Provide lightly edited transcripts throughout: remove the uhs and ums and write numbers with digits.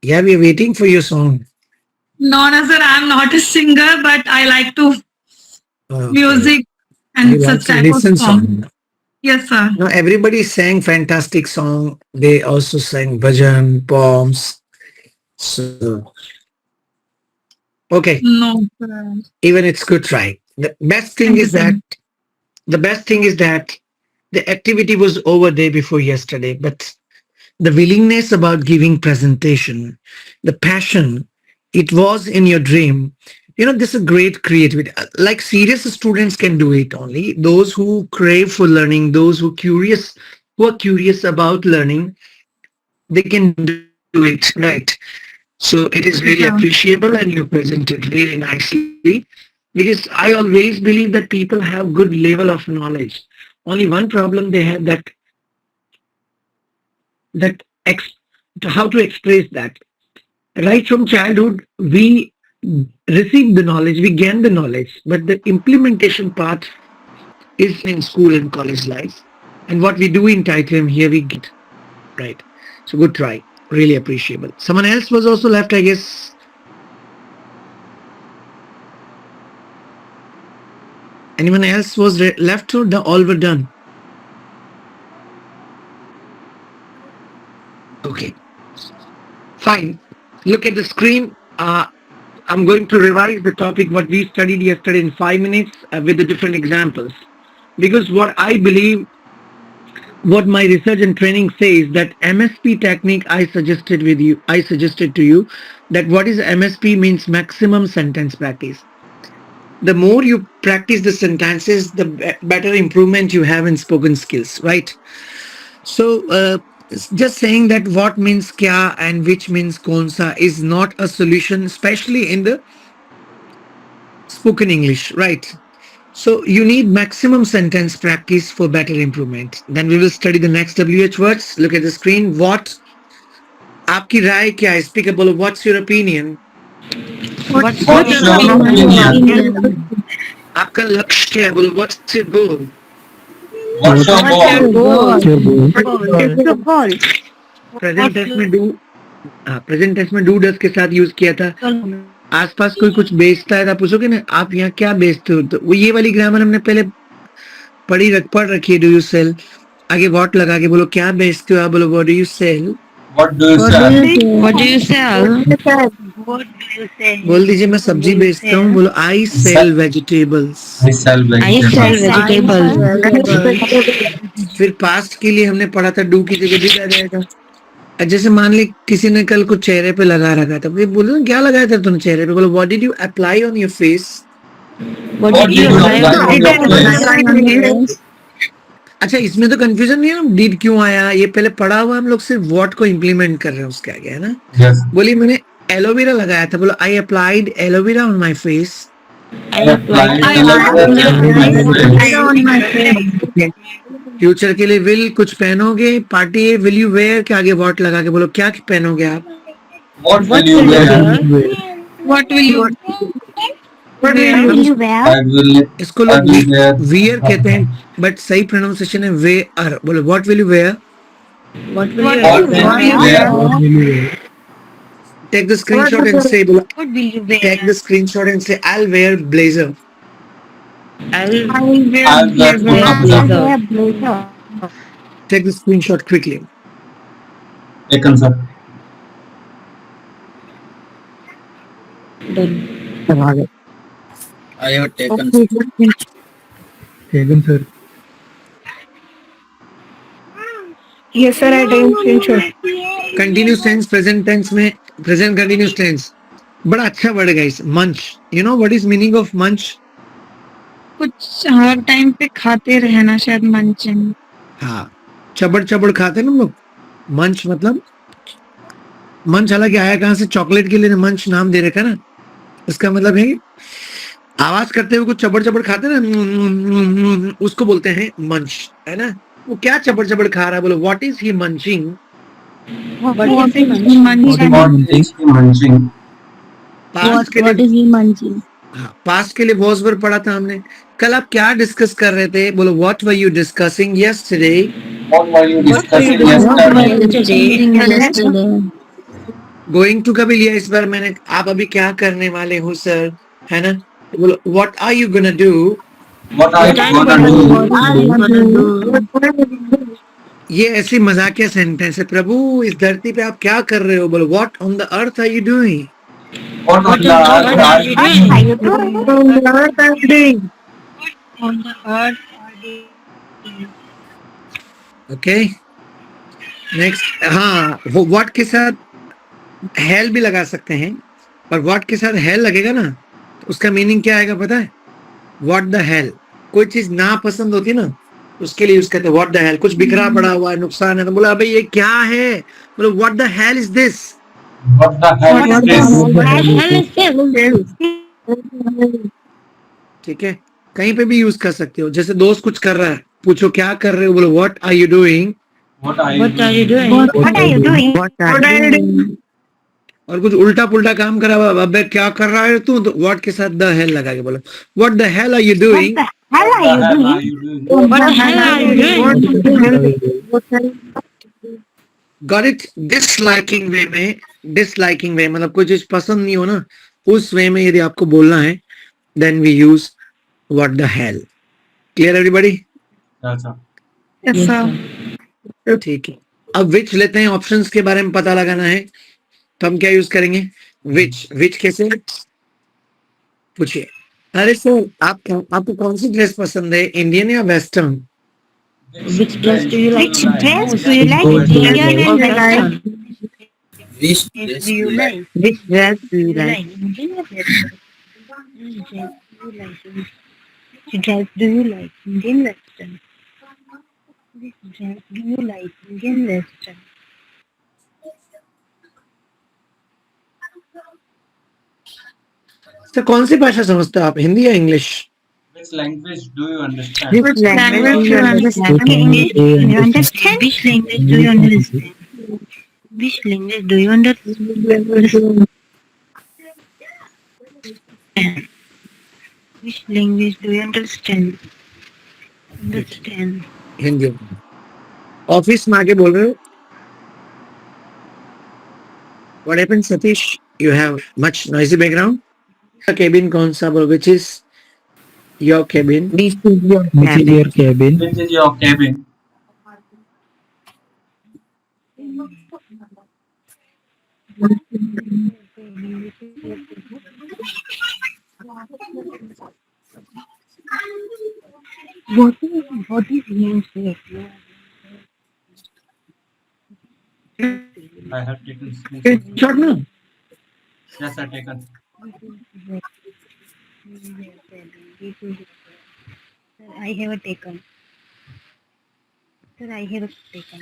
Yeah, we are waiting for your song. No, no, sir. I'm not a singer, but I like to Okay. music You and like such to type of listen song. song. Yes, sir. No, everybody sang fantastic song. They also sang bhajan, poems. So, okay, No, sir. even it's good try. The best thing Thank you, is sir. that the best thing is that the activity was over day before yesterday, but the willingness about giving presentation, the passion, it was in your dream. This is great creativity. Like serious students can do it only. Those who crave for learning, those who are curious about learning, they can do it, right? So it is very Yes, appreciable sir. and you presented really nicely because I always believe that people have good level of knowledge. Only one problem they have that how to express that. Right from childhood, we receive the knowledge, we gain the knowledge, but the implementation part is in school and college life. And what we do in Titan here, we get right. So good try. Really appreciable. Someone else was also left, I guess. Anyone else was left or all were done? Okay, fine. Look at the screen. I'm going to revise the topic what we studied yesterday in 5 minutes with the different examples. Because what I believe, what my research and training says that MSP technique I suggested to you that what is MSP means maximum sentence practice. The more you practice the sentences, the better improvement you have in spoken skills, right? So, just saying that what means kya and which means konsa is not a solution, especially in the spoken English, right? So, you need maximum sentence practice for better improvement. Then we will study the next WH words. Look at the screen. What? आपकी राय क्या है? Speak about what's your opinion? What's What's your What's your your opinion? opinion? opinion? आपका लक्ष्य क्या है? बोलो what's your goal? What's your What's goal? your goal? What's your goal? Present tense में do present tense में do does के साथ use किया था. आसपास कोई कुछ बेचता है तो आप पूछोगे ना आप यहाँ क्या बेचते हो, तो वो ये वाली ग्रामर हमने पहले पढ़ रखी है. डू यू सेल, आगे वॉट लगा के बोलो क्या बेचते हो, आप बोलो what do you sell. What do you What do sell? you What do say? you sell? What do you say? बोल दीजिए मैं सब्जी बेचता हूँ, बोलो I I sell, sell vegetables. I sell I sell vegetables. I vegetables. sell vegetables. फिर past के लिए हमने पढ़ा था डू की जगह डिड आ जाएगा. जैसे मान ली किसी ने कल कुछ चेहरे पे लगा रखा था, ये बोलो ना क्या लगाया था तुमने चेहरे पे, बोलो what did you apply on your face. What What did you did you apply apply on What on your did your you face? face? apply on your face? अच्छा इसमें तो कंफ्यूजन नहीं है ना, डिड क्यों आया, ये पहले पढ़ा हुआ, हम लोग सिर्फ व्हाट को इम्प्लीमेंट कर रहे हैं उसके आगे, है ना. Yes, बोलिए मैंने एलोवेरा लगाया था, बोलो I applied aloe vera on my face. I I applied applied I I aloe aloe vera vera on on my my applied face. face. aloe on my face. Future के लिए विल कुछ पहनोगे, party है will you where के आगे what लगा के बोलो क्या पहनोगे आप. What will What you will you wear? wear? What will you What will wear? हम you wear? इसको I लोग will wear. वियर कहते हैं, बट सही प्रोनाउंसिएशन है वेयर. बोलो what will you wear. What will you What What wear? will will What you you will you wear? wear? wear? Take the What screenshot will and से, बोलो What will you wear? Take the screenshot and से I wear blazer. I'll I will wear I'll wear wear kurta blazer. I pajama. blazer. wear blazer? Take the screenshot quickly. Taken, sir. Done. I have taken. Okay, taken sir. yes, sir. I take screenshot. Continuous tense present tense में present continuous tense बड़ा अच्छा word है guys. Munch, you know what is meaning of munch. कुछ हर time पे खाते रहना, शायद munching. हाँ, चबड़ चबड़ खाते हैं ना हम लोग. मंच मतलब मंच हालांकि आया कहाँ से, चॉकलेट के लिए मंच नाम दे रखा ना. इसका मतलब है आवाज करते हुए कुछ चबड़ चबड़ खाते हैं ना, उसको बोलते हैं मंच, है ना. वो क्या चबड़ चबड़ खा रहा है, बोलो what is he munching. What What is he is he munching? What is he munching? Past के What लिए is he munching? हाँ, पास्ट के लिए वॉज वर्ब पढ़ा था हमने. कल आप क्या डिस्कस कर रहे थे, बोलो what were you discussing yesterday. What were you What were you discussing What discussing were yesterday? you yesterday? discussing yesterday? Going to का भी लिया इस बार मैंने, आप अभी क्या करने वाले हो सर, है ना? बोलो what are you gonna do, What are What you are you gonna gonna do? do? ये ऐसी मजाकिया सेंटेंस है। प्रभु इस धरती पे आप क्या कर रहे हो? बोलो what on the earth are you doing. What on What the on earth earth are are you you doing? doing? On the earth are they okay next, हाँ वो व्हाट के साथ हेल भी लगा सकते हैं, पर व्हाट के साथ हेल लगेगा ना तो उसका मीनिंग क्या आएगा पता है? What the hello. कोई चीज ना पसंद होती है ना तो उसके लिए यूज करते हैं व्हाट द हेल। कुछ बिखरा पड़ा हुआ है, नुकसान है, तो बोला अबे ये क्या है, बोलो what the hell is this. What the hell is this? What the hell is this? ठीक है, कहीं पे भी यूज कर सकते हो। जैसे दोस्त कुछ कर रहा है, पूछो क्या कर रहे हो, बोलो what are you doing. What are you What are you doing? doing? What are you doing? What are you doing? और कुछ उल्टा पुल्टा काम करा हुआ, अबे क्या कर रहा है तू, तो व्हाट के साथ द हेल लगा के बोलो what the hell are you doing. Hell What are the you hell are doing? you doing? What the hell are you doing? Got it. Disliking way में, डिसलाइकिंग वे मतलब कोई चीज पसंद नहीं हो ना, उस वे में यदि आपको बोलना है then we use what the hell. Clear everybody? That's all. Yes, sir. ठीक है, अब विच लेते हैं, ऑप्शंस के बारे में पता लगाना है तो हम क्या यूज करेंगे? विच। विच कैसे पूछिए? अरे सर आपको कौन सी ड्रेस पसंद है, इंडियन या western? Which dress do you like Which the dress most? do you like? Indian Indian or or Western? Which dress do you like? Which dress do you like? Indian or Western? Which dress do you like? Indian Western. Which dress do you like? Indian Western. Sir कौन सी भाषा समझते हो आप, हिंदी या English? Which language do you understand? Which language do you understand? English do you understand? Which language do you understand? Which language do you understand? Which language do you understand? Understand. Hindi. Office में आके बोल रहे हो? What happened, Satish? You have much noisy background. Cabin कौन सा बोलो? Which is your cabin? This is your Which is cabin. your cabin? Which is your cabin? What is handshake? I have taken screenshot. Short ना? Yes, I taken. Sir, I have taken. Sir, I have taken.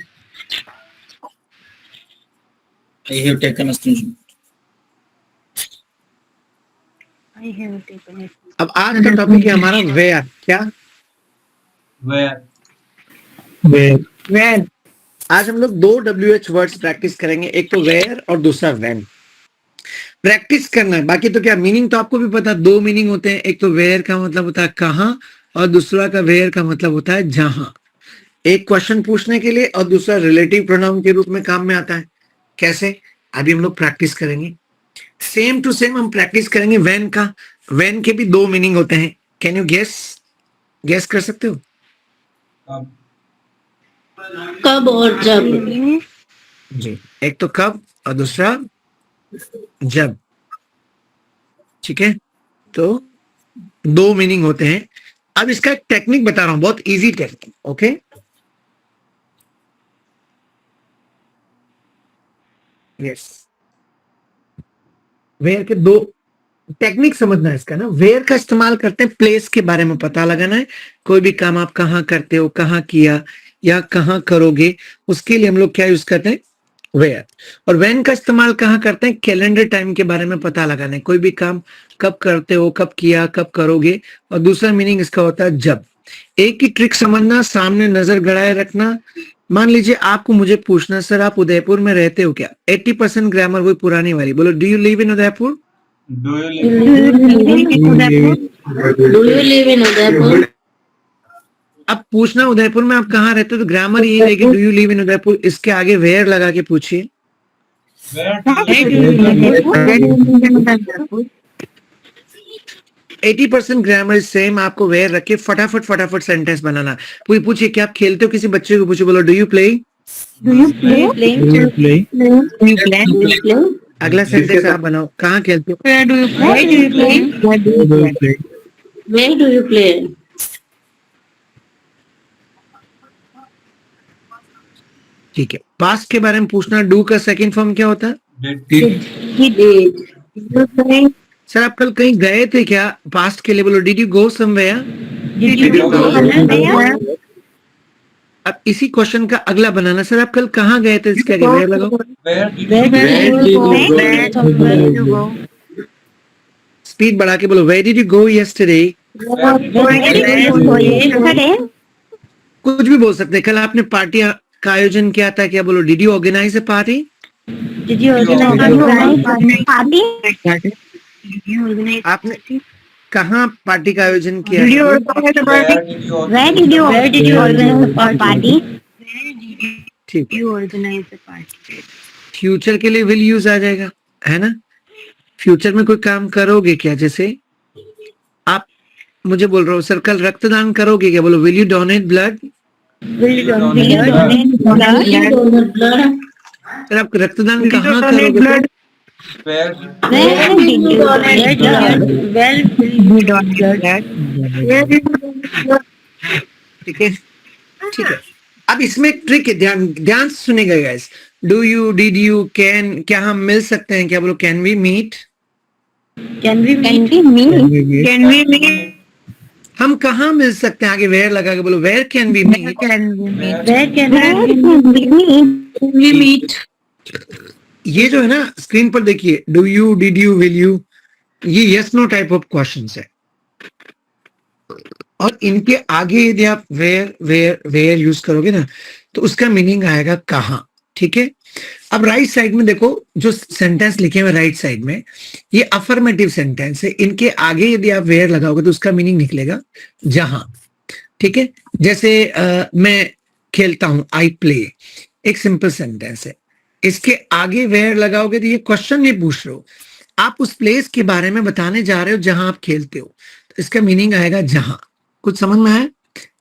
I have taken a screenshot. I have taken it. अब आज का topic है हमारा where. क्या? Where? Where. आज हम लोग दो WH वर्ड्स प्रैक्टिस करेंगे, एक तो वेयर और दूसरा व्हेन। प्रैक्टिस करना है, बाकी तो क्या मीनिंग तो आपको भी पता, दो मीनिंग होते हैं। एक तो वेयर का मतलब होता है कहाँ, और दूसरा का वेयर का मतलब होता है जहां। एक क्वेश्चन पूछने के लिए और दूसरा रिलेटिव प्रोनाउन के रूप में काम में आता है। कैसे? अभी हम लोग प्रैक्टिस करेंगे। सेम टू सेम हम प्रैक्टिस करेंगे व्हेन का। व्हेन के भी दो मीनिंग होते हैं। कैन यू गेस कर सकते हो? कब और जब? जी, एक तो कब और दूसरा जब। ठीक है, तो दो मीनिंग होते हैं। अब इसका एक टेक्निक बता रहा हूं, बहुत easy technique. Okay, yes, where के दो टेक्निक समझना है इसका ना। वेयर का इस्तेमाल करते हैं प्लेस के बारे में पता लगाना है। कोई भी काम आप कहाँ करते हो, कहाँ किया या कहाँ करोगे, उसके लिए हम लोग क्या यूज करते हैं? वेयर। और व्हेन का इस्तेमाल कहाँ करते हैं? कैलेंडर टाइम के बारे में पता लगाना है। कोई भी काम कब करते हो, कब किया, कब करोगे। और दूसरा मीनिंग इसका होता है जब। एक ही ट्रिक समझना, सामने नजर गड़ाए रखना। मान लीजिए आपको मुझे पूछना, सर आप उदयपुर में रहते हो क्या? 80% ग्रामर वही पुरानी वाली। बोलो do you live in Udaipur? Do you live? Do you live in Udaipur? अब पूछना उदयपुर में आप कहाँ रहते हो, तो ग्रामर यही रहेगी do you live in Udaipur. इसके आगे वेयर लगा के पूछिए। Where Where do do you you live? live? 80% grammar same, आपको वेयर रख के फटाफट सेंटेंस बनाना। कोई पूछे कि आप खेलते हो, किसी बच्चे को पूछे, बोलो do you play. Do you play? Do you play? Do you play? अगला सेंटेंस आप बनाओ, कहाँ खेलते हो। Where do you play? Where do you play? Where do you play? Where do you play? ठीक है, पास्ट के बारे में पूछना, डू का सेकंड फॉर्म क्या होता है। Did. Did. You play? Sir आप कल कहीं गए थे क्या, पास्ट के लिए बोलो did you go somewhere. Did you you go go somewhere? अब इसी क्वेश्चन का अगला बनाना, सर आप कल कहाँ गए थे, इसके आगे वेयर लगाओ। Where did Where you did you go? Where did you go? Speed बढ़ा के बोलो, where did you go yesterday. Where did you go yesterday? कुछ भी बोल सकते हैं, कल आपने पार्टी का आयोजन किया था क्या, बोलो did you organise a party. Did you organize party? Did you organize आपने कहाँ पार्टी का आयोजन किया Did you है? organize a party? Where did you Where did you organize a party? ठीक है, you organize a party? Future के लिए विल यूज आ जाएगा, है ना। फ्यूचर में कोई काम करोगे क्या, जैसे आप मुझे बोल रहे हो सर कल रक्तदान करोगे क्या, बोलो will you donate blood. Will you donate blood? Sir आप रक्तदान Did you कहाँ donate करोगे blood? Where Where did you donate blood? Well, We donate blood. Where did you donate blood? ठीक है, ठीक है। अब इसमें एक ट्रिक है, ध्यान से सुनेगा guys. Do you, did you, can, क्या हम मिल सकते हैं क्या, बोलो can we meet. can we meet? Can we meet? हम कहाँ मिल सकते हैं, आगे वेयर लगा के बोलो where can we Where meet. can we meet? Where can we meet? We meet. ये जो है ना स्क्रीन पर देखिए, do you, did you, will you, ये yes no type of questions है। और इनके आगे यदि आप वेयर वेयर वेयर यूज करोगे ना तो उसका मीनिंग आएगा कहाँ। ठीक है, अब राइट साइड में देखो जो सेंटेंस लिखे हुए राइट साइड में, ये अफर्मेटिव सेंटेंस है, इनके आगे यदि आप वेयर लगाओगे तो उसका मीनिंग निकलेगा जहां। ठीक है, जैसे मैं खेलता हूं, आई प्ले, एक सिंपल सेंटेंस है, इसके आगे वेयर लगाओगे तो ये क्वेश्चन नहीं पूछ रहे हो, आप उस प्लेस के बारे में बताने जा रहे हो जहां आप खेलते हो, तो इसका मीनिंग आएगा जहां। कुछ समझ में है।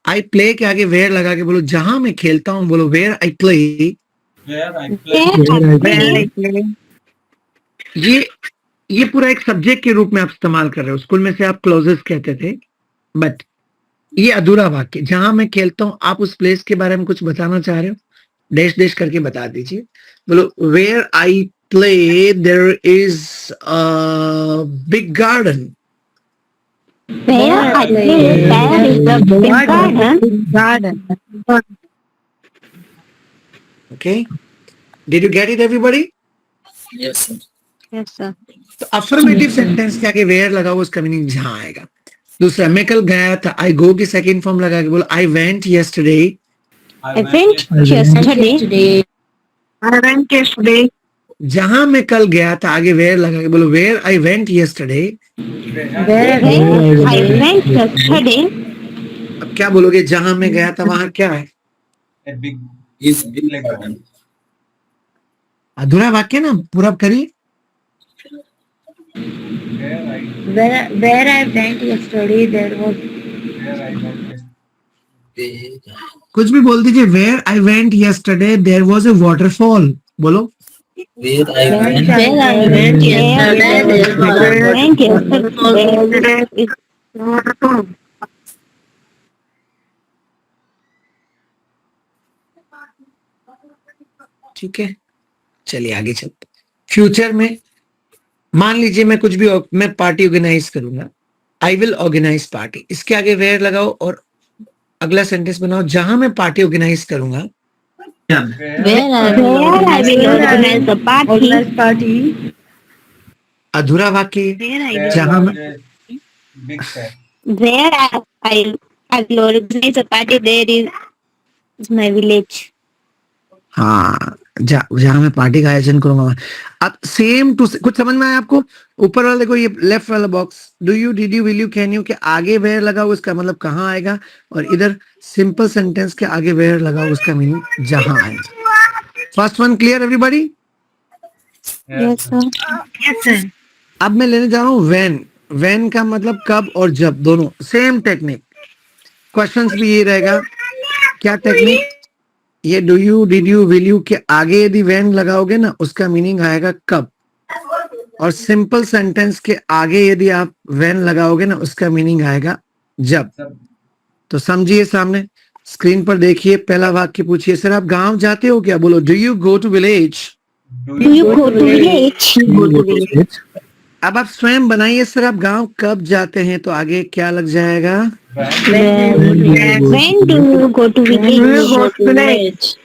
आई प्ले के आगे वेयर लगा के बोलो जहां मैं खेलता हूं, बोलो where I play. where I play. Where I play. ये पूरा एक सब्जेक्ट के रूप में आप इस्तेमाल कर रहे हो, स्कूल में से आप क्लोजेस कहते थे, बट ये अधूरा वाक्य, जहां मैं खेलता हूं, आप उस प्लेस के बारे में कुछ बताना चाह रहे हो, डैश डैश करके बता दीजिए। बोलो where I play there is a big garden. Where I play, there is a big garden. Garden. Okay, did you get it everybody. Yes, sir. Yes, sir. तो अफर्मेटिव सेंटेंस के आगे where लगाओ, उसका meaning जहां आएगा। दूसरा, मैं कल गया था, आई गो की सेकंड फॉर्म लगा के बोलो आई went yesterday. I went yesterday. I went yesterday. जहां मैं कल गया था, आगे वेयर लगा के बोलो where I went yesterday. Where I went yesterday. अब क्या बोलोगे, जहां मैं गया था वहां क्या है, A big big like garden. अधूरा वाक्य ना, पूरा करिए। Where I went yesterday, there was. Where I went yesterday. कुछ भी बोल दीजिए, where I went yesterday there was a waterfall, बोलो। Where I Where went. I went yesterday, there was. ठीक है, चलिए आगे चलते। फ्यूचर में मान लीजिए मैं कुछ भी मैं पार्टी ऑर्गेनाइज करूंगा, आई विल ऑर्गेनाइज पार्टी, इसके आगे वेयर लगाओ और अगला सेंटेंस बनाओ, जहां मैं पार्टी ऑर्गेनाइज करूंगा। Where I will organize a party. अधूरा वाक्य, Where I जहां मैं, Big fair. Where I will organize a party, there is my village. हाँ, जहां मैं पार्टी का आयोजन करूंगा वहां। अब सेम टू, कुछ समझ में आया आपको। ऊपर वाला देखो, ये लेफ्ट वाला box, do you, did you, will you, can you के आगे वेयर लगाओ, उसका मतलब कहाँ आएगा, और इधर सिंपल सेंटेंस के आगे वेयर लगाओ, उसका मीनिंग जहां आएगा। First one clear everybody. Yes, sir. Yes, sir. अब मैं लेने जा रहा हूँ when. when का मतलब कब और जब, दोनों सेम टेक्निक. क्वेश्चंस भी ये रहेगा. क्या टेक्निक? ये do you, did you, will you के आगे यदि when लगाओगे ना, उसका मीनिंग आएगा कब. और सिंपल सेंटेंस के आगे यदि आप when लगाओगे ना, उसका मीनिंग आएगा जब. सब तो समझिए, सामने स्क्रीन पर देखिए, पहला वाक्य पूछिए, सर आप गांव जाते हो क्या? बोलो do you go to village. Do you go to village? अब आप स्वयं बनाइए, सर आप गांव कब जाते हैं, तो आगे क्या लग जाएगा? When do you go to village?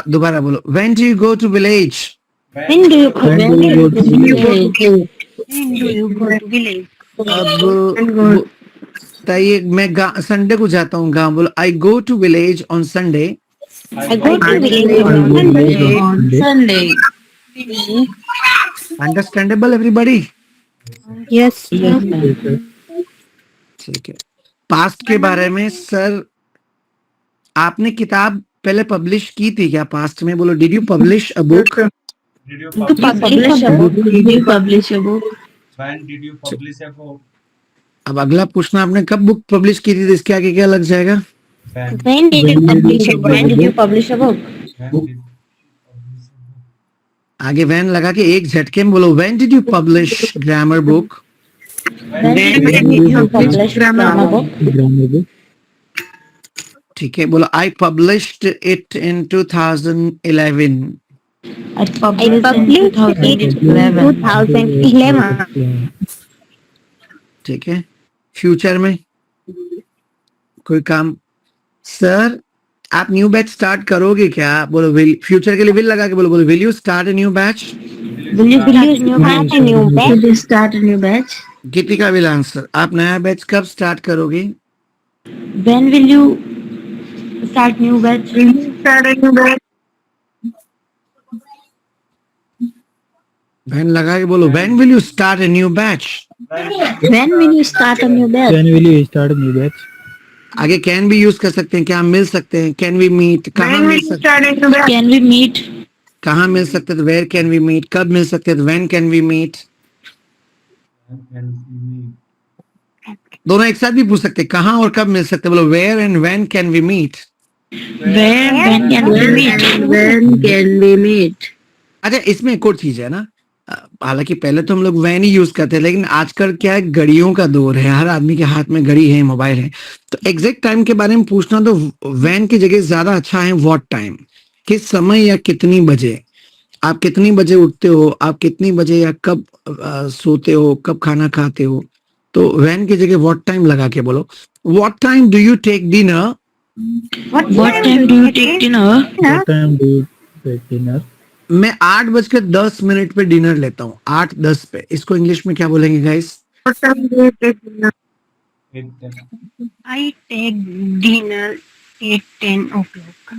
दोबारा बोलो, when do you go to village. When do you go to village? When do you go to village? अब बताइए, मैं संडे को जाता हूँ गांव. बोलो I go to village on Sunday. I go to village on Sunday. Understandable everybody? Yes. ठीक है. पास्ट के बारे में, सर आपने किताब पहले पब्लिश की थी क्या पास्ट में? बोलो did you publish a book. Did you To publish? publish a book. Did you publish a book? When did you publish a book? अब अगला पूछना, आपने कब बुक पब्लिश की थी, तो इसके आगे क्या लग जाएगा? When? When did you publish a book? When did you publish a book? When did you publish a book? आगे वैन लगा के एक झटके में बोलो when did you publish grammar book. When did you publish grammar book? ठीक है, बोलो I published it in 2011. I published it in 2011. ठीक है. फ्यूचर में कोई काम, सर आप न्यू बैच स्टार्ट करोगे क्या? बोलो विल. फ्यूचर के लिए विल लगा के बोलो will you start a new batch. Will you start a new batch? Will you start a new batch? Geetika will answer. आप नया बैच कब स्टार्ट करोगे? When will you start new batch? Will you start a new batch? When लगा के बोलो when will you start a new batch. When will you start a new batch? When will you start a new batch? आगे can भी use कर सकते हैं. क्या हम मिल सकते हैं? Can we meet. कहाँ मिल सकते हैं? Can we meet? कहाँ मिल सकते हैं? तो वेयर कैन वी मीट. कब मिल सकते हैं? तो when can we meet. When can we meet? दोनों एक साथ भी पूछ सकते हैं, कहाँ और कब मिल सकते हैं. बोलो where and when can we meet. When can we meet? When can we meet? अच्छा, इसमें एक और चीज है ना, हालांकि पहले तो हम लोग वैन ही यूज करते हैं, लेकिन आजकल क्या है, घड़ियों का दौर है, हर आदमी के हाथ में घड़ी है, मोबाइल है. तो एग्जैक्ट टाइम के बारे में पूछना तो वैन की जगह ज्यादा अच्छा है व्हाट टाइम. किस समय या कितनी बजे. आप कितनी बजे उठते हो, आप कितनी बजे या कब सोते हो, कब खाना खाते हो. तो वैन की जगह व्हाट टाइम लगा के बोलो what time do you take dinner. What time do you take dinner? What time do you take dinner? मैं 8:10 पे डिनर लेता हूँ. 8:10 पे. इसको इंग्लिश में क्या बोलेंगे guys? With them. I take dinner at 10 o'clock.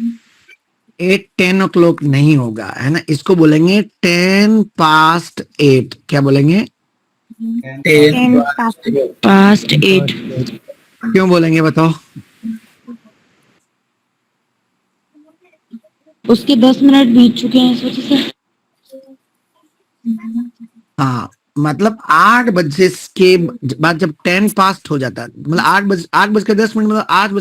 8:10 o'clock नहीं होगा, है ना. इसको बोलेंगे 10:08. क्या बोलेंगे? 10 past. 8. क्यों बोलेंगे बताओ? उसके 10 मिनट बीत चुके हैं इस वजह से. हाँ, मतलब 8 बजे के बाद जब 10 पास्ट हो जाता है, मतलब 8:10 मतलब 8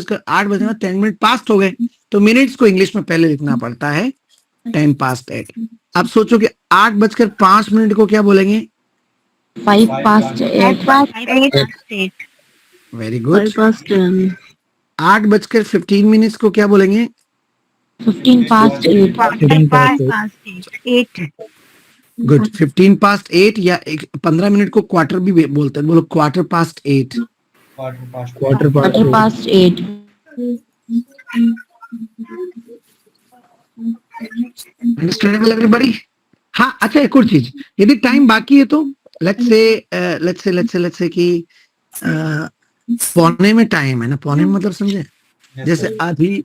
बजे 10 पास्ट हो गए, तो मिनट्स को इंग्लिश में पहले लिखना पड़ता है 10:08. अब सोचो कि 8:05 को क्या बोलेंगे? 5 past 8. 5 past 8. Very good. 5 past 8:15 को क्या बोलेंगे? 15 past 8. 5 past 8. गुड. 15:08 या 15 मिनट को क्वार्टर भी बोलते हैं. बोलो quarter-past 8. Quarter past. Quarter past 8. Understandable everybody? हाँ. अच्छा, एक और चीज, यदि टाइम बाकी है तो लेट्स से कि पौने में टाइम है ना. पौने में मतलब समझे, Yes, जैसे sir. अभी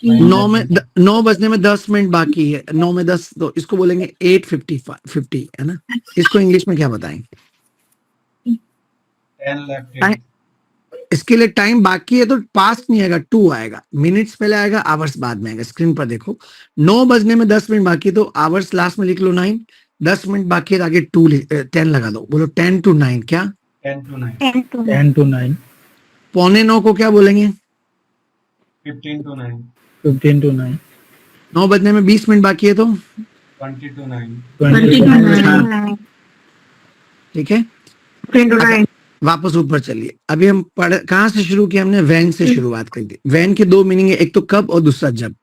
9 बजने में 10 मिनट बाकी है, 9 में 10, तो इसको बोलेंगे 8:50 है ना. इसको इंग्लिश में क्या बताएंगे? 10 left. Time- इसके लिए टाइम बाकी है तो पास्ट नहीं आएगा, 2 आएगा, मिनट्स पहले आएगा, आवर्स बाद में आएगा। स्क्रीन पर देखो 9 बजने में 10 मिनट बाकी है तो आवर्स लास्ट में लिख लो 9, 10 मिनट बाकी है तो आगे 10 लगा दो। बोलो 10 to 9 क्या? 10 to 9, 10 to 10 to 9, पौने 9 को क्या बोलेंगे? 15 to 9, 15 to 9, 9 बजने में 20 मिनट बाकी है तो 20 to 9, 20 to 9, 9. ठीक है। 10 to 9. वापस ऊपर चलिए। अभी हम कहाँ से शुरू किया? हमने वैन से शुरुआत करी थी। वैन के 2 मीनिंग है, एक तो कब और दूसरा जब।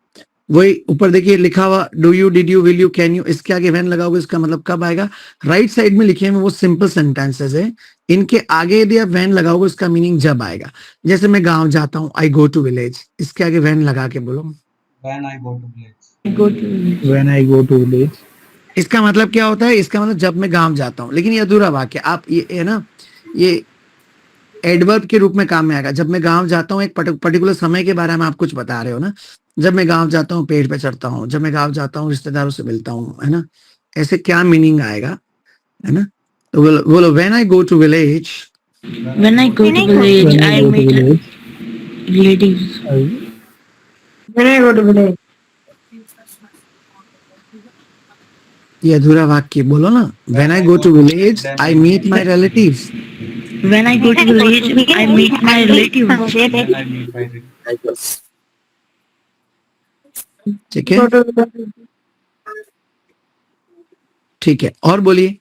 वही ऊपर देखिए लिखा हुआ do you, did you, will you, can you, इसके आगे वैन लगाओगे इसका मतलब कब आएगा। राइट साइड में लिखे हैं वो सिंपल सेंटेंसेस है, इनके आगे यदि आप वैन लगाओगे इसका मीनिंग जब आएगा। जैसे मैं गांव जाता हूँ, आई गो टू विलेज, इसके आगे वैन लगा के बोलो। when I go to village, when I go to village, इसका मतलब क्या होता है? इसका मतलब जब मैं गांव जाता हूँ, लेकिन ये अधूरा वाक्य। आप ये है ना, ये एडवर्ब के रूप में काम में आएगा। जब मैं गांव जाता हूँ, एक पर्टिकुलर समय के बारे में आप कुछ बता रहे हो ना। जब मैं गांव जाता हूँ पेड़ पे चढ़ता हूँ, जब मैं गांव जाता हूँ रिश्तेदारों से मिलता हूँ, है ना। ऐसे क्या मीनिंग आएगा, है ना। तो बोलो when I go to village, When I go to village, when I I go to meet village, ladies. When I go to village. ये अधूरा वाक्य बोलो ना। When I go to village I meet my relatives. When I go to village, I meet my relatives. when I meet my relatives, ठीक है, Go to village. ठीक है। और बोलिए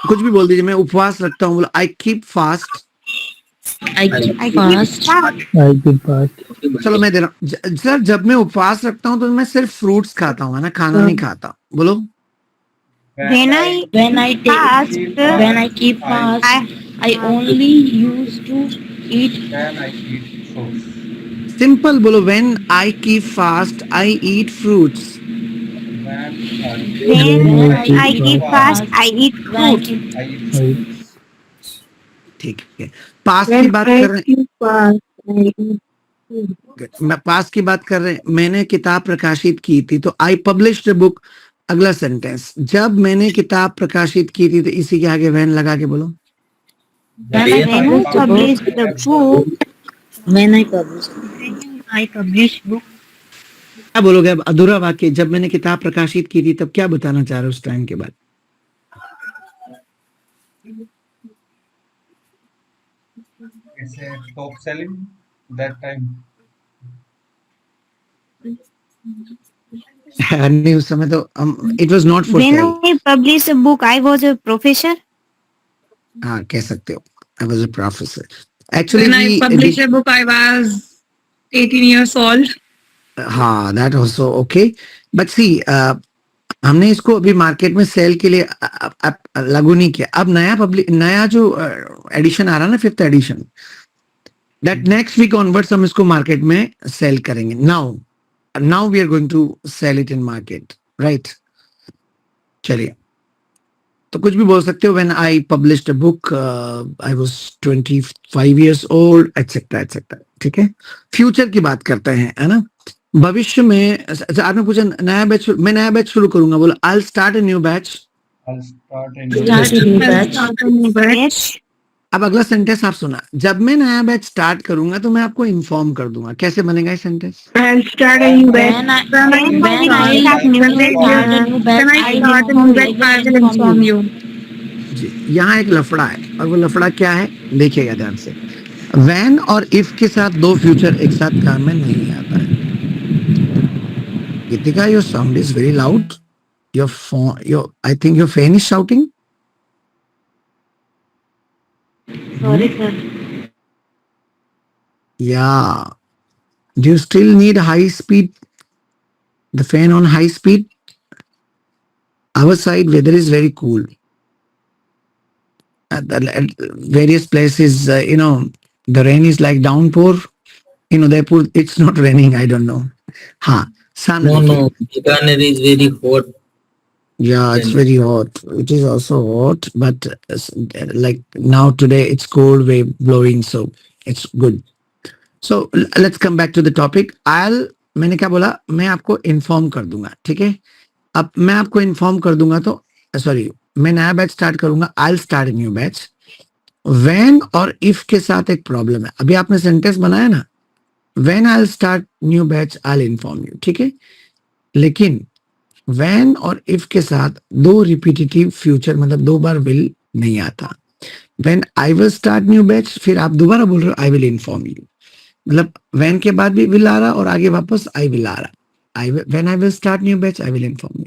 कुछ भी बोल दीजिए। मैं उपवास रखता हूँ, बोलो आई keep fast. I keep fast. I keep fast. चलो मैं दे रहा हूँ सर। जब मैं उपवास रखता हूँ तो मैं सिर्फ फ्रूट्स खाता हूँ, है ना, खाना नहीं खाता। बोलो When I When I fast, take, when I keep fast, I only used to eat. when I eat fruits, simple बोलो when I keep fast I eat fruits. when I keep fast, I eat When I fruit. keep I eat fruits, ठीक है। पास की When बात I कर रहे keep fast, I eat food. हैं, मैं पास की बात कर रहे हैं। मैंने किताब प्रकाशित की थी तो आई पब्लिश्ड अ बुक। अगला सेंटेंस, जब मैंने किताब प्रकाशित की थी तो इसी के आगे वैन लगा के बोलो। when I When I publish the book, when I publish. I publish book. क्या बोलोगे अब? अधूरा वाक्य, जब मैंने किताब प्रकाशित की थी, तब क्या बताना चाह रहे हो उस टाइम के बाद? it's a top selling that time. नहीं, उस समय तो it was not for when sale. I publish a book, I was a professor. हाँ, कह सकते हो, I was a professor. When I actually published a book, I was 18 years old. हाँ, that also okay, but सी हमने इसको अभी market में cell के लिए लागू नहीं किया। अब नया जो एडिशन आ रहा है ना, 5th edition, that next week onwards हम इसको मार्केट में सेल करेंगे। Now we are going to sell it in market, right. चलिए, तो कुछ भी बोल सकते हो। When I published a book I was 25 years old, etcetera etcetera. ठीक है, फ्यूचर की बात करते हैं, है ना। भविष्य में आपने पूछा नया बैच, मैं नया बैच शुरू करूंगा। बोलो आई will start a new batch. I'll start a new Start a new I'll batch. start a new batch. Yes. अब अगला सेंटेंस आप सुना, जब मैं नया बैच स्टार्ट करूंगा तो मैं आपको इन्फॉर्म कर दूंगा। कैसे बनेगा ये sentence? I'll start a new batch. When I When I when I start new when I start a new batch, when I I start a will new batch, I will inform you. जी, यहाँ एक लफड़ा है, और वो लफड़ा क्या है देखिएगा ध्यान से। वैन और इफ के साथ दो फ्यूचर एक साथ काम में नहीं आता है। Gitika, your sound is very loud. Your phone, your, I think your fan is shouting. Sorry, sir. Yeah. Do you still need high speed? The fan on high speed? Our side weather is very cool. At various places, the rain is like downpour. In Udaipur, it's not raining. I don't know. No, Bikaner is very hot. Yeah, it's very hot. It is also hot, but like now today it's cold wave blowing, so it's good. So let's come back to the topic. मैंने क्या बोला? मैं आपको inform कर दूंगा, ठीक है। अब मैं आपको इन्फॉर्म कर दूंगा तो सॉरी, मैं नया बैच स्टार्ट करूंगा। I'll start a new batch. When और इफ के साथ एक प्रॉब्लम है। अभी आपने सेंटेंस बनाया ना, when I will start new batch I will inform you, ठीक है। लेकिन व्हेन और इफ के साथ दो रिपीटेटिव फ्यूचर मतलब दो बार विल नहीं आता। When I will start new batch, फिर आप दोबारा बोल रहे हो आई विल इन्फॉर्म यू, मतलब व्हेन के बाद भी विल आ रहा और आगे वापस आई विल आ रहा। When I will start new batch I will inform you.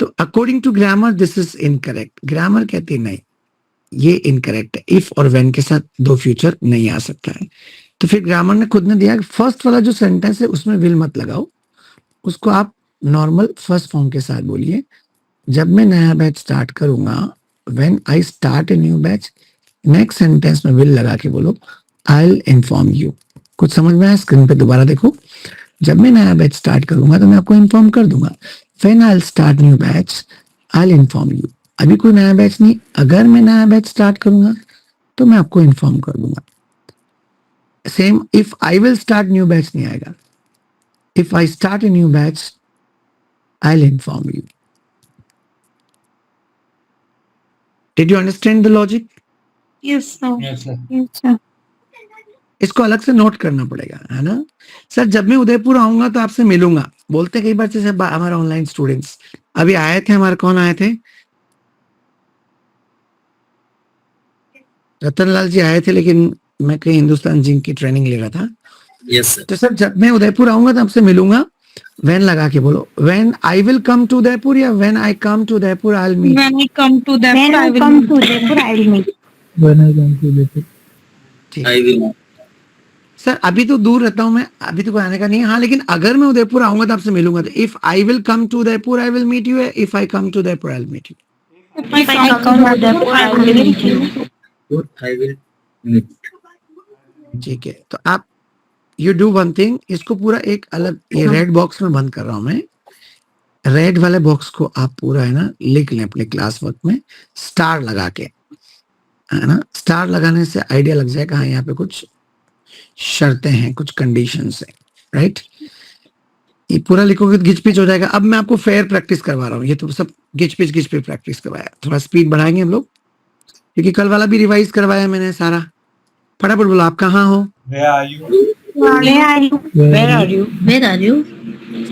तो according to grammar this is incorrect. Grammar कहते हैं नहीं, ये इनकरेक्ट है। इफ और व्हेन के साथ दो फ्यूचर नहीं आ सकता है। तो फिर ग्रामर ने खुद ने दिया कि फर्स्ट वाला जो सेंटेंस है उसमें विल मत लगाओ, उसको आप नॉर्मल फर्स्ट फॉर्म के साथ बोलिए। जब मैं नया बैच स्टार्ट करूंगा, when I start a new batch, next sentence में विल लगा के बोलो आई विल इन्फॉर्म यू। कुछ समझ में आया? स्क्रीन पे दोबारा देखो। जब मैं नया बैच स्टार्ट करूंगा तो मैं आपको इन्फॉर्म कर दूंगा। When I will start new batch I will inform you. अभी कोई नया बैच नहीं, अगर मैं नया बैच स्टार्ट करूंगा तो मैं आपको इन्फॉर्म कर दूंगा। Same if I will start new batch नहीं आएगा। If I start a new batch I will inform you. Did you understand the logic? Yes sir. Yes, sir. अच्छा। इसको अलग से नोट करना पड़ेगा, है ना सर। जब मैं उदयपुर आऊंगा तो आपसे मिलूंगा, बोलते कई बार जैसे हमारे ऑनलाइन स्टूडेंट्स अभी आए थे, हमारे कौन आए थे? रतनलाल जी आए थे, लेकिन मैं कहीं हिंदुस्तान जिंक की ट्रेनिंग ले रहा था। Yes, sir. तो सर जब मैं उदयपुर आऊंगा तो आपसे मिलूंगा। व्हेन लगा के बोलो। When I will come to Udaipur या when I come to Udaipur I will meet. When I come to that, When I I will come to Udaipur, I will meet. When I come to Udaipur. ठीक I will. Sir, अभी तो दूर रहता हूं मैं, अभी तो कोई आने का नहीं है। हाँ, लेकिन अगर मैं उदयपुर आऊंगा तो आपसे मिलूंगा। तो if I will come to Udaipur I will meet you, if I come to Udaipur I will meet you. if I come to Udaipur, I will meet you. I will meet. ठीक है, तो आप यू डू वन थिंग, इसको पूरा एक अलग ये red box में बंद कर रहा हूं मैं। रेड वाले बॉक्स को आप पूरा है ना लिख लें अपने क्लास वर्क में, स्टार लगा के, है ना। स्टार लगाने से आइडिया लग जाएगा हाँ यहाँ पे कुछ शर्तें हैं, कुछ कंडीशंस हैं, राइट। ये पूरा लिखोगे तो घिच पिच हो जाएगा। अब मैं आपको फेयर प्रैक्टिस करवा रहा हूँ। ये तो सब घिच पिच प्रैक्टिस करवाया। थोड़ा स्पीड बढ़ाएंगे हम लोग, क्योंकि कल वाला भी रिवाइज करवाया मैंने सारा। फटाफट बोलो आप कहाँ हो? Where are you? Where are you? Where are you? Where are you?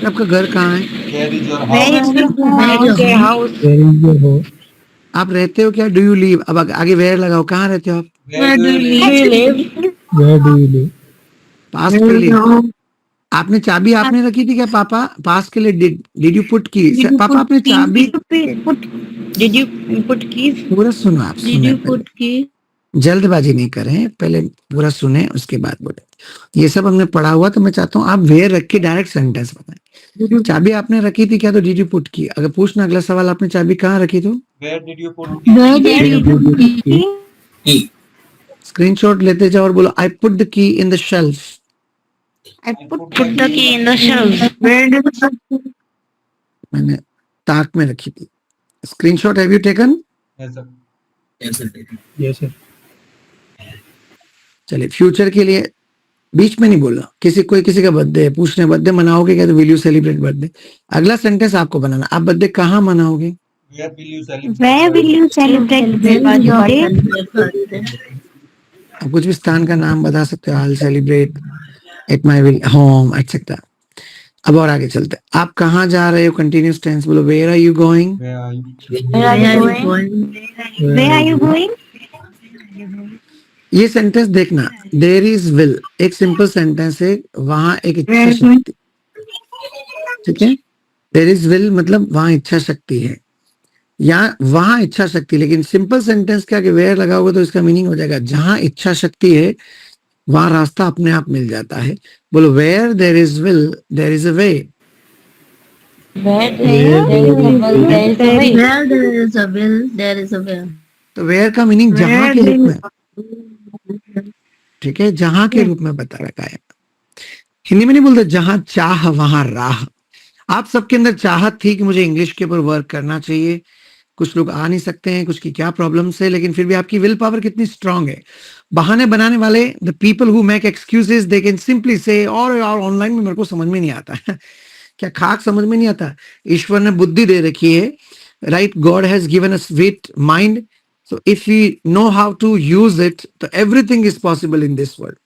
आपका घर कहाँ है? Where is your Where house? is your Where is your house? Where is your house? आप रहते हो क्या? Do you leave? अब आगे वेयर लगाओ, कहाँ रहते हो आप? Where do you live? live? Where do you live? पास के लिए आपने चाबी आपने रखी थी क्या पापा? पास के लिए डिड यू पुट की? Did you पापा put आपने key? चाबी Did you put keys? पूरा सुनो आप, Did सुने you पहले। put key? जल्दबाजी नहीं करें, पहले पूरा सुने उसके बाद बोले। ये सब हमने पढ़ा हुआ, तो मैं चाहता हूँ आप वेयर रख के डायरेक्ट सेंटेंस बताएं। चाबी आपने रखी थी क्या? तो डिड यू पुट की। अगर पूछना अगला सवाल, आपने चाबी कहाँ रखी? तो Where did you put? Where did you Where put do you key? Key. Screenshot लेते जाओ और बोलो I put the key in the shelf. I put Put the key in the shelf. Where did you मैंने ताक में रखी थी। Screenshot have you taken? Yes, sir. Yes, sir. Yes, sir. चलिए, फ्यूचर के लिए बीच में नहीं बोलना। किसी का बर्थडे है, पूछने बर्थडे मनाओगे क्या? तो विल यू सेलिब्रेट बर्थडे। अगला सेंटेंस आपको बनाना, आप बर्थडे कहाँ मनाओगे? Where will you celebrate? Where will you celebrate your day? आप कुछ भी स्थान का नाम बता सकते हो। I celebrate at my will home etcetera. अब और आगे चलते हैं। आप कहाँ जा रहे हो? कंटिन्यूस टेंस बोलो। Where are you going? Where are you? Where are you going? Where are you going? ये सेंटेंस देखना, देयर इज विल एक सिंपल सेंटेंस है, वहां एक इच्छा Where is my- शक्ति, ठीक है। देयर इज विल मतलब वहां इच्छा शक्ति है, या वहां इच्छा शक्ति। लेकिन सिंपल सेंटेंस के आगे वेयर लगाओगे तो इसका मीनिंग हो जाएगा जहां इच्छा शक्ति है वहां रास्ता अपने आप मिल जाता है। बोलो where there is will there is a way. Where there is a will, there is a way. Where there is a will, there is a way. तो वेयर का मीनिंग जहां Where के there रूप में, ठीक है, जहां के रूप में बता रखा है। हिंदी में नहीं बोलते जहां चाह वहां राह। आप सबके अंदर चाहत थी कि मुझे इंग्लिश के ऊपर वर्क करना चाहिए। कुछ लोग आ नहीं सकते हैं, कुछ की क्या प्रॉब्लम्स है, लेकिन फिर भी आपकी विल पावर कितनी स्ट्रांग है। बहाने बनाने वाले, the people who make excuses, they can simply से और ऑनलाइन में मेरे को समझ में नहीं आता है क्या खाक समझ में नहीं आता। ईश्वर ने बुद्धि दे रखी है, right. God has given us wit mind, So if we know how to use it, तो everything is possible in this world.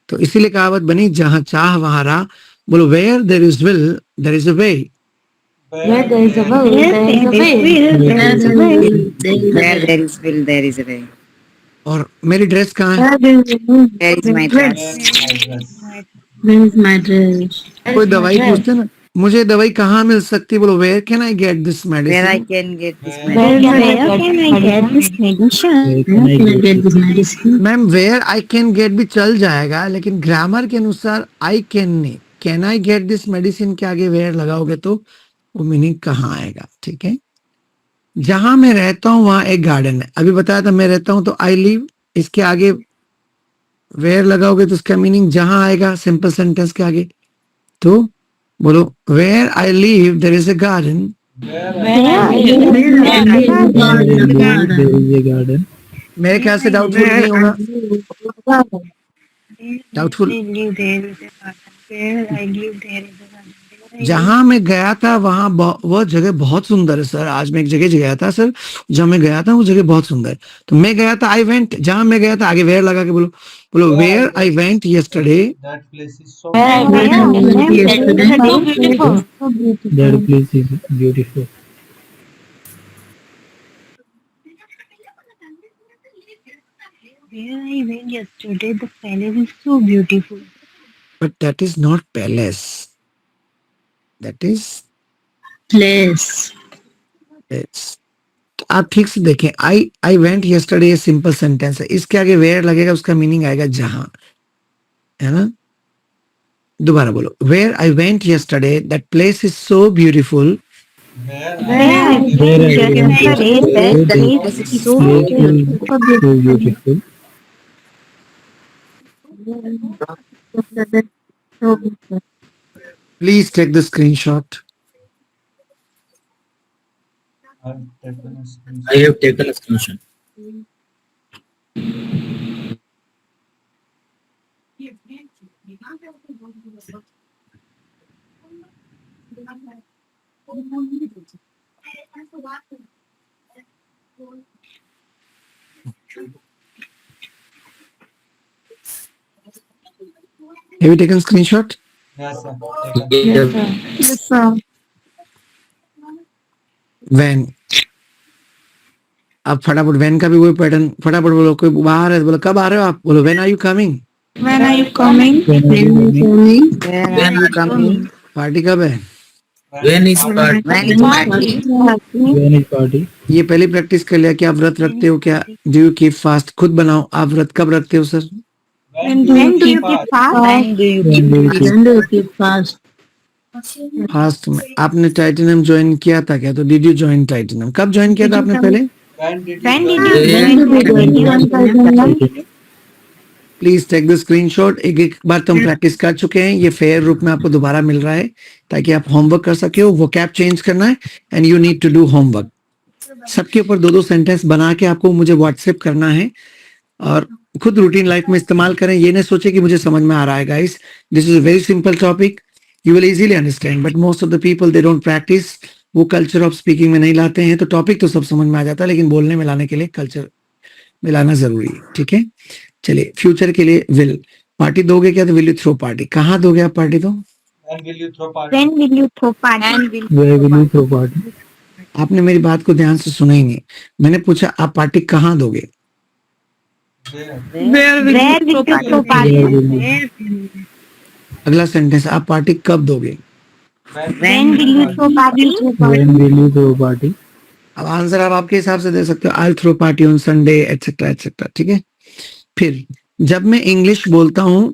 तो इसीलिए कहावत बनी जहां चाह वहां राह. बोलो where there is will, there is a way. Where there is a will, there is a way. Where there is a will, there is a Where way. there is will, there is a way. और मेरी dress कहाँ है? Where is my dress? Where is my dress? कोई दवाई पूछते ना, मुझे दवाई कहाँ मिल सकती है? बोलो where can I get this Where I medicine? can get this Where medicine? can I get this medicine? Where Where can I get this medicine? Ma'am where I can get भी चल जाएगा, लेकिन ग्रामर के अनुसार I can नहीं. Can I get this medicine के आगे where लगाओगे तो वो मीनिंग कहाँ आएगा? ठीक है. जहां मैं रहता हूँ वहां एक गार्डन है. अभी बताया था मैं रहता हूँ तो I live. इसके आगे where लगाओगे तो उसका मीनिंग जहां आएगा सिंपल सेंटेंस के आगे. तो बोलो where I live there is a garden. Where I live, Where there is a there is garden. a garden. there is a garden. मेरे ख्याल से डाउटफुल नहीं होगा. Doubtful. Where I live, there is a garden. Where I live, there is a garden. जहां मैं गया था वहां वो जगह बहुत सुंदर है सर. आज मैं एक जगह गया था सर, जहां मैं गया था वो जगह बहुत सुंदर है. तो मैं गया था आई वेंट. जहां मैं गया था आगे वेयर लगा के बोलो. बोलो where I went yesterday. That place is so Where I Where I live, live, there is yesterday. so beautiful. That place is beautiful. Where I went yesterday, the palace is so beautiful. But that is not palace. That is Place. it's. तो आप ठीक से देखें. आई went yesterday simple sentence है. इसके आगे where लगेगा, उसका मीनिंग आएगा जहां. है ना. दोबारा बोलो. Where I went yesterday that place is so beautiful. where Where I Where I live, went there is yesterday, a that place place so is so beautiful. Please take the screenshot. I've taken a screenshot. I have taken a screenshot. Have you taken screenshot? Yes, sir. Taken. Yes. Yes, sir. When. अब फटाफट when का भी वही pattern. फटाफट बोलो. कोई बाहर है तो बोलो कब आ रहे हो आप. बोलो when are you coming. When are you coming? When are you coming? Where are you coming? Party कब है. When is party? When is party? When is party? ये पहली प्रैक्टिस कर लिया कि आप व्रत रखते हो क्या. Do you keep fast. खुद बनाओ. आप व्रत कब रखते हो sir. When do you keep fast? When do you When do you keep When do you keep fast? Fast में. आपने टाइटेनियम ज्वाइन किया था क्या. तो डिड यू ज्वाइन टाइटेनियम. कब ज्वाइन किया था आपने पहले. When did When you did you When join Titanum? Please take the screenshot. एक एक बार तो हम प्रैक्टिस कर चुके हैं. ये फेयर रूप में आपको दोबारा मिल रहा है ताकि आप होमवर्क कर सके हो. वो कैप चेंज करना है and you need to do homework. सबके ऊपर दो दो सेंटेंस बना के आपको मुझे व्हाट्सएप करना है और खुद रूटीन लाइफ में इस्तेमाल करें. ये नहीं सोचे कि मुझे समझ में आ रहा है. Guys this is a very simple topic. You will easily understand. But most of the people they don't practice. वो कल्चर ऑफ स्पीकिंग में नहीं लाते हैं. तो टॉपिक तो सब समझ में आ जाता है लेकिन बोलने में लाने के लिए कल्चर में लाना जरूरी है. ठीक है. चलिए फ्यूचर के लिए विल. पार्टी दोगे क्या. तो विल यू थ्रो पार्टी. कहाँ दोगे आप पार्टी. तो When will you throw party? When will you throw party? Where will you throw party? आपने मेरी बात को ध्यान से सुना ही नहीं. मैंने पूछा आप पार्टी कहाँ दोगे. Where? Where will Where you will throw you throw party? Where party? will you? अगला सेंटेंस. आप पार्टी कब दोगे. When will you throw party? When will you throw party? अब आंसर आप आपके हिसाब से दे सकते हो. I throw party on Sunday etcetera etcetera. ठीक है. फिर जब मैं इंग्लिश बोलता हूं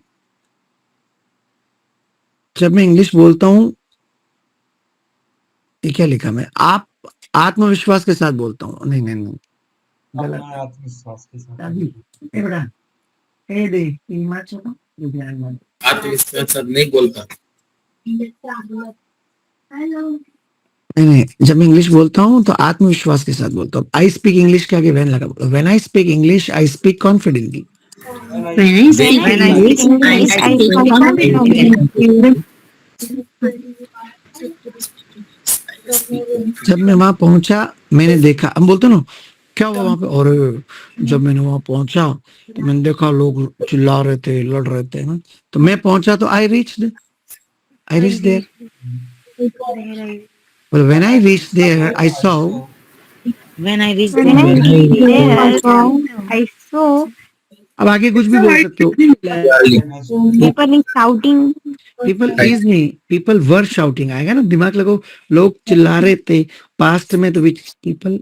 ये क्या लिखा मैं. आप आत्मविश्वास के साथ बोलता हूं. नहीं नहीं नहीं गलत. अपना आत्मविश्वास के साथ. ए बेटा ए दे तीन मैच होगा. ये ध्यान में. आत्मविश्वास नहीं बोलता. नहीं जब मैं इंग्लिश बोलता हूं तो आत्मविश्वास के साथ बोलता हूं. आई स्पीक इंग्लिश के आगे व्हेन लगा. When I speak English I speak confidently. When I speak When I English, speak I English, I speak speak confidently. जब मैं वहां पहुंचा मैंने देखा. हम बोलते हो ना क्या हुआ वहां पे? और जब मैंने वहां पहुंचा तो मैंने देखा लोग चिल्ला रहे थे, लड़ रहे थे ना, तो मैं पहुंचा तो I reach there. Well, when I reached there, I saw. When I reached When I there, reached there, I saw अब आगे कुछ भी बोल सकते हो. people is shouting. People were shouting. आएगा ना, दिमाग लगाओ. लोग चिल्ला रहे थे पास्ट में, तो which people?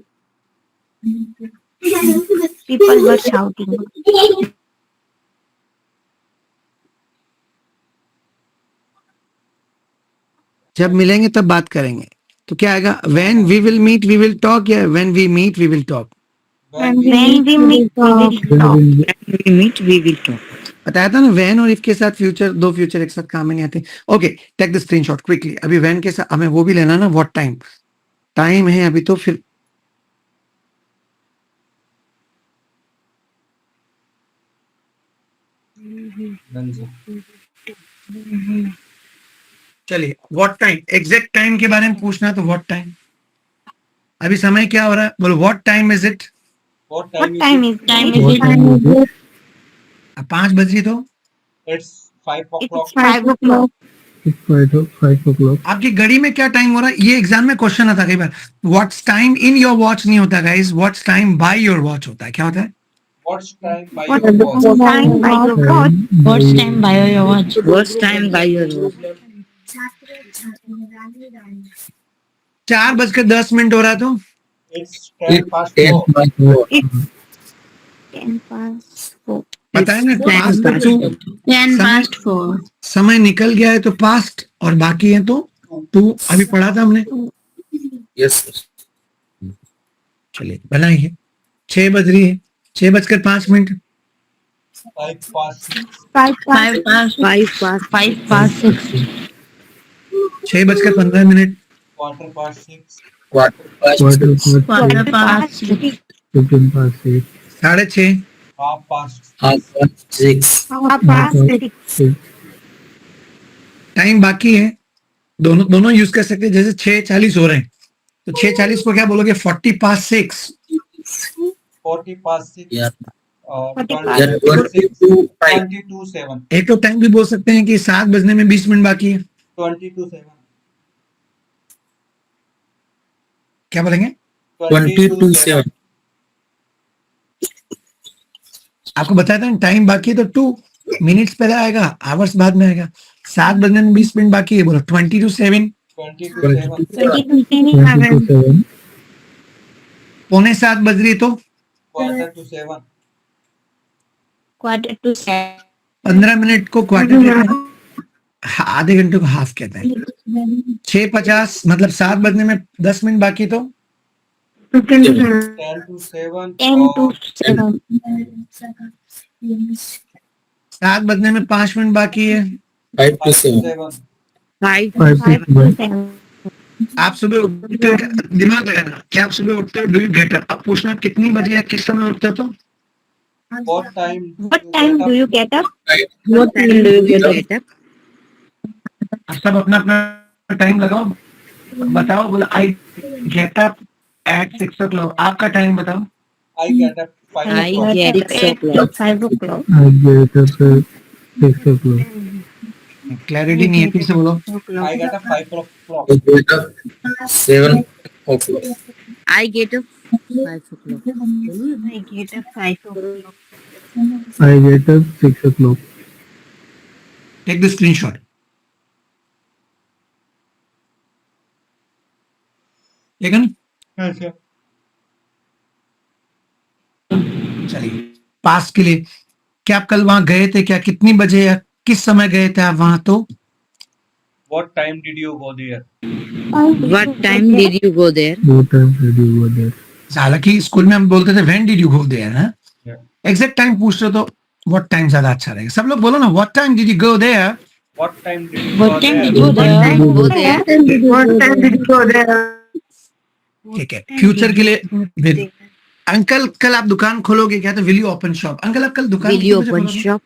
People were shouting. जब मिलेंगे तब बात करेंगे. तो क्या आएगा? When we will meet, we will talk, या when we meet, we will talk. When we meet, we will talk. when we meet, we will talk. बताया था ना, when और if के साथ फ्यूचर, दो फ्यूचर एक साथ काम में नहीं आते. Okay, take the screenshot quickly. अभी when के साथ हमें वो भी लेना ना, what time. टाइम है अभी, तो फिर चलिए, व्हाट टाइम, एग्जैक्ट टाइम के बारे में पूछना तो व्हाट टाइम. अभी समय क्या हो रहा है? बोलो, what time is it? What What time is time it? is What time is it? अब 5 बज रही, तो It's 5 o'clock. It's 5 o'clock. It's 5 o'clock. आपकी घड़ी में क्या टाइम हो रहा है? ये एग्जाम में क्वेश्चन आता है कई बार. What's time in your watch नहीं होता guys, what's time by your watch होता है. क्या होता है? What's time by What your watch? time by your watch? What's time by your watch? What's time by your watch? 4:10 हो रहा है, तो It's 10 past 10 4. past 4. 10 past 4. पता है ना, It's past 10 to 10 past 4. समय निकल गया है तो पास्ट, और बाकी है तो टू. अभी पढ़ा था हमने. Yes, sir. चलिए बनाइए. 6 बज रही है, 6:05. 5 past 6. 5 5 past past 5 past 6. 6:15. Quarter past 6. Quarter past Quarter 6. quarter past 6. 15 past 8. 6:30. Half past Half past 6. half past 6. Time बाकी है. दोनों यूज कर सकते हैं. जैसे 6:40 हो रहे हैं, तो 6:40 को क्या बोलोगे? 40 past 6. 40 past 6. Yeah. 22 Yeah, 22 5. 22 7. एक तो टाइम भी बोल सकते हैं कि 7 बजने में 20 मिनट बाकी है. 22 7. क्या बोलेंगे? 22 7. आपको बताया था टाइम बाकी है, तो 2 मिनट्स पहले आएगा, आवर्स बाद में आएगा. 7 बजने में 20 मिनट बाकी है, बोलो 22 7. 22 7. 22 7. 6:45 बज रही है, तो Quarter to 7. Quarter to 7. 15 minute को क्वार्टर कहते हैं, आधे घंटे को हाफ कहते हैं. 6:50 मतलब 7 बजने में 10 मिनट बाकी, तो 10 to 7. 10 to 7. 7 बजने में 5 मिनट बाकी है. 5 to 5 to 7. 7. 5 5 5 to to 7. 7. आप सुबह उठते हो, दिमाग लगाना, क्या आप सुबह उठते हो? Do you get up? अब पूछना कितनी बजे या किस समय उठते हो, तो What time? What time do you get up? What time do you get up? आप सब अपना अपना टाइम लगाओ, बताओ. बोला I get up at 6 o'clock. आपका टाइम बताओ. I get up 5 I o'clock. get up 6 o'clock. 5 o'clock. I get up at 6 o'clock. Clarity नहीं है, फिर से बोलो. I get up 5 o'clock. I get up 7 o'clock. I get up 5 o'clock. I get up 5 o'clock. I get up 6 o'clock. Take the screenshot. ठीक है ना? Yes, sir. चलिए, पास के लिए, क्या आप कल वहां गए थे? क्या कितनी बजे या किस समय गए थे आप वहां? तो What time did you go there? What time did you go there? What time did you go there? हालांकि स्कूल में हम बोलते थे when did you go there. हाँ, Yeah. एग्जैक्ट टाइम पूछ रहे हो तो व्हाट टाइम ज्यादा अच्छा रहेगा. सब लोग बोलो ना, what time did you go there. What time did you What go time there? did you go there? ठीक है, फ्यूचर के लिए. अंकल कल आप दुकान खोलोगे क्या? तो will you open shop. Uncle आप कल दुकान Will you कितने बजे open खोलोगे? shop?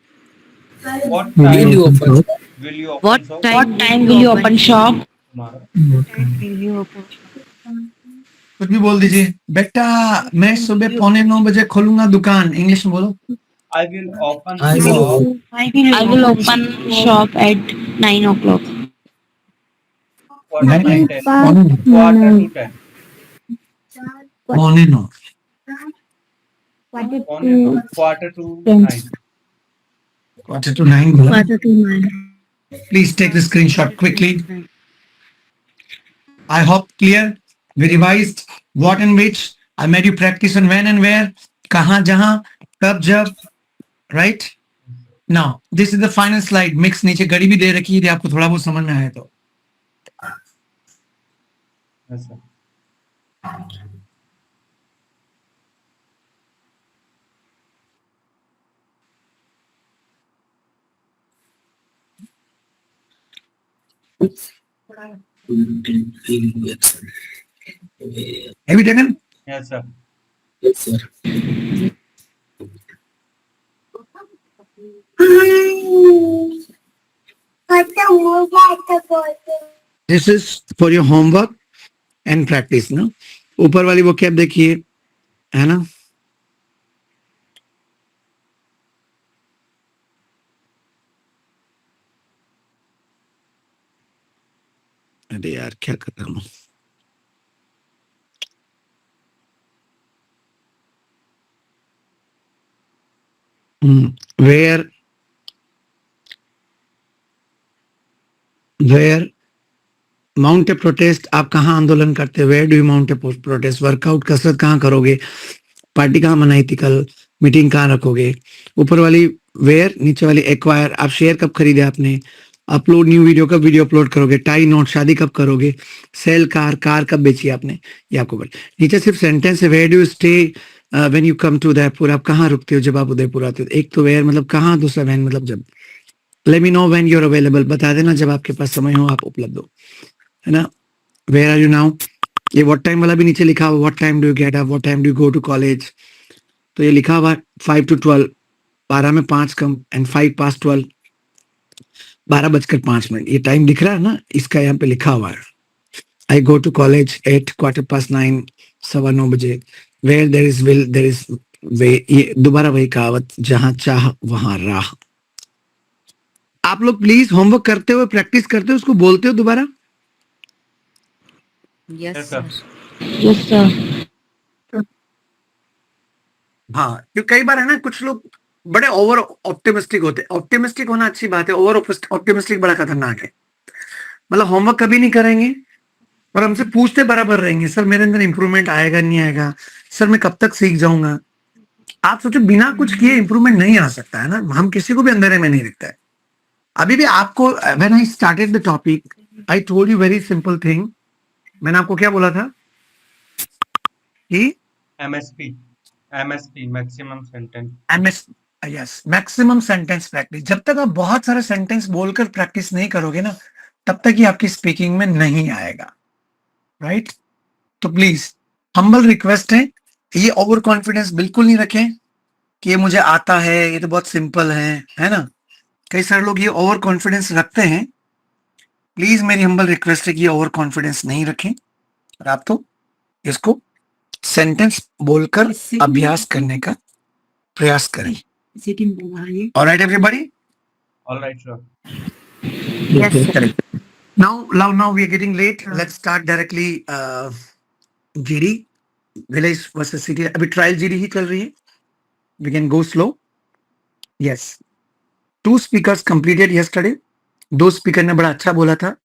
What Will time you open shop? will you open What shop? time will you open shop? Tomorrow. What time? Will you open? कुछ भी बोल दीजिए। बेटा मैं सुबह 8:45 खोलूंगा दुकान, इंग्लिश में बोलो। I will open I will shop I will open shop at 9 o'clock. quarter to 10. Morning. Quarter to 10. Morning. Quarter to 9. Quarter to 9 बोला। Quarter to 9. Please take the screenshot quickly. I hope clear. We revised what and which. I made you practice on when and where. कहाँ जहाँ कब जब. Right? Now this is the final slide. Mix नीचे घड़ी भी दे रखी है यदि आपको थोड़ा बहुत समझ में आए तो. Yes, sir. Have you taken? Yes, sir. Yes, sir. This is for your homework and practice, ना? ऊपर वाली वो कैप देखिए, है ना? अरे यार क्या कर रहा हूँ? Where माउंट ए प्रोटेस्ट आप कहाँ आंदोलन करते हो? Where do you mount a protest? Workout कसरत कहाँ करोगे? पार्टी कहाँ मनाई थी कल? मीटिंग कहाँ रखोगे? ऊपर वाली वेयर, नीचे वाली एक्वायर आप शेयर कब खरीदे आपने? अपलोड न्यू वीडियो कब वीडियो अपलोड करोगे? टाई नोट शादी कब करोगे? सेल कार कब बेची आपने? ये आपको बोल। नीचे सिर्फ सेंटेंस है, where do you stay when you come to Udaipur? आप कहाँ रुकते हो जब आप उदयपुर आते हो? एक तो वेयर मतलब कहाँ, दूसरा व्हेन मतलब जब। Let me know when you are available, बता देना जब आपके पास समय हो, आप उपलब्ध हो, है ना? Where are you now? ये व्हाट टाइम वाला भी नीचे लिखा हुआ, what time do you get up, what time do you go to college. तो ये लिखा हुआ 5 to 12, 12 में 5 कम एंड 5 past 12, 12:05। ये टाइम दिख रहा है ना, इसका यहाँ पे लिखा हुआ है। I go to college at 9:15, 9:15 बजे। Where there is will there is way. ये दोबारा वही कहावत, जहां चाह वहां राह। आप लोग प्लीज होमवर्क करते हुए प्रैक्टिस करते हो, उसको बोलते हो दोबारा। Yes, Yes, sir. sir. Yes, sir. हाँ, क्योंकि कई बार है ना कुछ लोग बड़े ओवर ऑप्टिमिस्टिक होते हैं। ऑप्टिमिस्टिक होना अच्छी बात है, ओवर ऑप्टिमिस्टिक बड़ा खतरनाक है। मतलब होमवर्क कभी नहीं करेंगे और हमसे पूछते बराबर रहेंगे, सर मेरे अंदर इंप्रूवमेंट आएगा नहीं आएगा, सर मैं कब तक सीख जाऊंगा। आप सोचो बिना कुछ किए इंप्रूवमेंट नहीं आ सकता है ना, हम किसी को भी अंधेरे में नहीं दिखता है। अभी भी आपको when I started the topic I told you very simple thing. मैंने आपको क्या बोला था कि MSP maximum sentence. Yes, maximum sentence practice. जब तक आप बहुत सारे सेंटेंस बोलकर प्रैक्टिस नहीं करोगे ना, तब तक ही आपकी स्पीकिंग में नहीं आएगा, राइट? तो प्लीज हम्बल रिक्वेस्ट है, ये ओवर कॉन्फिडेंस बिल्कुल नहीं रखें कि ये मुझे आता है, ये तो बहुत सिंपल है ना? कई सारे लोग ये ओवर कॉन्फिडेंस रखते हैं। प्लीज मेरी हम्बल रिक्वेस्ट है कि ये ओवर कॉन्फिडेंस नहीं रखें और आप तो इसको सेंटेंस बोलकर अभ्यास करने का प्रयास करें। Alright everybody? All right, sir. Yes, sir. Now we are getting late. Let's start directly. GD village versus city. अभी ट्रायल GD ही चल रही है. We can go slow. Yes. 2 speakers completed yesterday. 2 speaker ने बड़ा अच्छा बोला था.